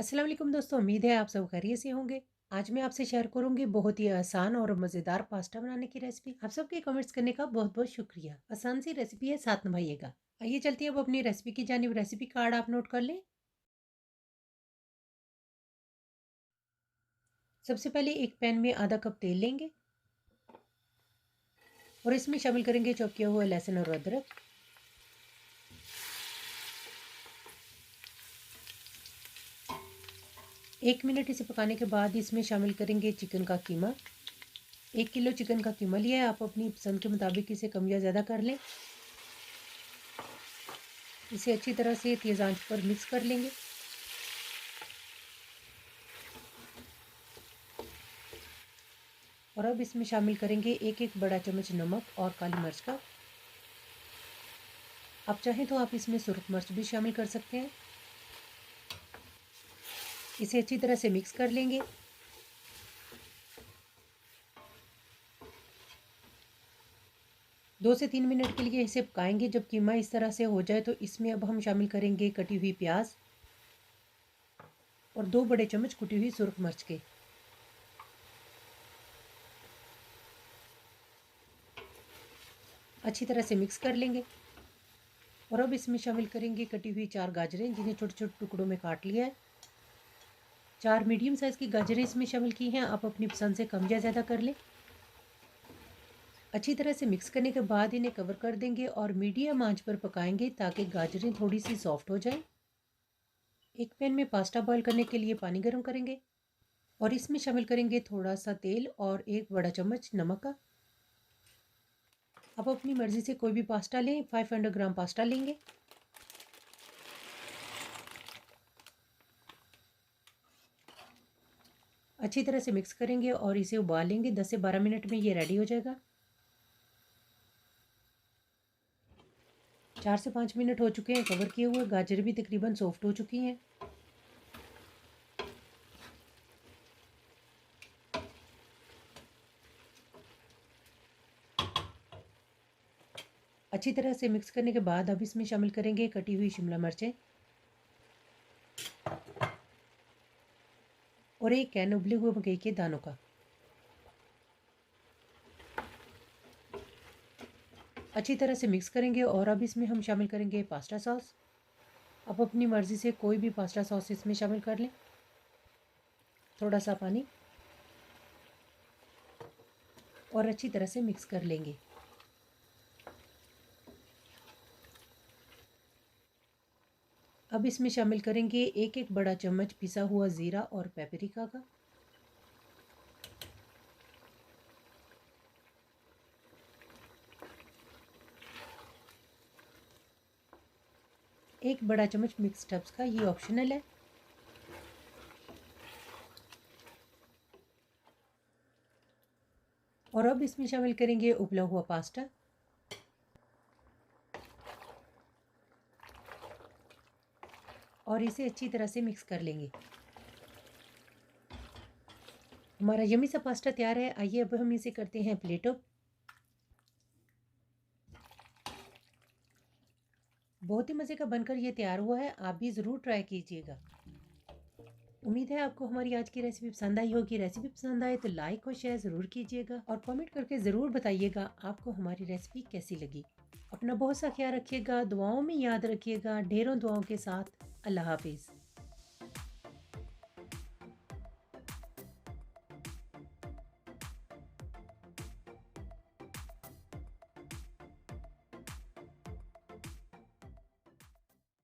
अस्सलाम वालेकुम दोस्तों, उम्मीद है आप सब खैरियत से होंगे। आज मैं आपसे शेयर करूंगी बहुत ही आसान और मज़ेदार पास्ता बनाने की रेसिपी। आप सबके कमेंट्स करने का बहुत बहुत शुक्रिया। आसान सी रेसिपी है, साथ निभाइएगा। आइए चलते हैं अब अपनी रेसिपी की जानिब। रेसिपी कार्ड आप नोट कर लें। सबसे पहले एक पैन में आधा कप तेल लेंगे और इसमें शामिल करेंगे चॉप किया हुआ लहसुन और अदरक। एक मिनट इसे पकाने के बाद इसमें शामिल करेंगे चिकन का कीमा। 1 किलो चिकन का कीमा लिया है, आप अपनी पसंद के मुताबिक इसे कम या ज़्यादा कर लें। इसे अच्छी तरह से तेज़ आंच पर मिक्स कर लेंगे। और अब इसमें शामिल करेंगे एक एक बड़ा चम्मच नमक और काली मिर्च का। आप चाहें तो आप इसमें सुरख मिर्च भी शामिल कर सकते हैं। इसे अच्छी तरह से मिक्स कर लेंगे। दो से 3 मिनट के लिए इसे पकाएंगे। जब कीमा इस तरह से हो जाए तो इसमें अब हम शामिल करेंगे कटी हुई प्याज और 2 बड़े चम्मच कुटी हुई सुरख मिर्च के। अच्छी तरह से मिक्स कर लेंगे। और अब इसमें शामिल करेंगे कटी हुई 4 गाजरें, जिन्हें छोटे छोटे टुकड़ों में काट लिया है। 4 मीडियम साइज़ की गाजरें इसमें शामिल की हैं, आप अपनी पसंद से कम या ज़्यादा कर लें। अच्छी तरह से मिक्स करने के बाद इन्हें कवर कर देंगे और मीडियम आंच पर पकाएंगे ताकि गाजरें थोड़ी सी सॉफ्ट हो जाएं। एक पैन में पास्ता बॉईल करने के लिए पानी गर्म करेंगे और इसमें शामिल करेंगे थोड़ा सा तेल और 1 बड़ा चम्मच नमक का। आप अपनी मर्ज़ी से कोई भी पास्ता लें। 500 ग्राम पास्ता लेंगे। अच्छी तरह से मिक्स करेंगे और इसे उबाल लेंगे। 10 से 12 मिनट में ये रेडी हो जाएगा। 4 से 5 मिनट हो चुके हैं कवर किए हुए। गाजर भी तकरीबन सॉफ्ट हो चुकी हैं। अच्छी तरह से मिक्स करने के बाद अब इसमें शामिल करेंगे कटी हुई शिमला मिर्चें और एक कैन उबले हुए मकई के दानों का। अच्छी तरह से मिक्स करेंगे और अब इसमें हम शामिल करेंगे पास्ता सॉस। आप अपनी मर्ज़ी से कोई भी पास्ता सॉस इसमें शामिल कर लें। थोड़ा सा पानी और अच्छी तरह से मिक्स कर लेंगे। अब इसमें शामिल करेंगे एक एक बड़ा चम्मच पिसा हुआ ज़ीरा और पेपरिका का। एक बड़ा चम्मच मिक्स हर्ब्स का, ये ऑप्शनल है। और अब इसमें शामिल करेंगे उबला हुआ पास्ता और इसे अच्छी तरह से मिक्स कर लेंगे। हमारा यम्मी सा पास्ता तैयार है। आइए अब हम इसे करते हैं प्लेट अप। बहुत ही मज़े का बनकर ये तैयार हुआ है। आप भी ज़रूर ट्राई कीजिएगा। उम्मीद है आपको हमारी आज की रेसिपी पसंद आई होगी। रेसिपी पसंद आए तो लाइक और शेयर ज़रूर कीजिएगा और कमेंट करके ज़रूर बताइएगा आपको हमारी रेसिपी कैसी लगी। अपना बहुत सा ख्याल रखिएगा, दुआओं में याद रखिएगा। ढेरों दुआओं के साथ अल्लाह हाफिज़।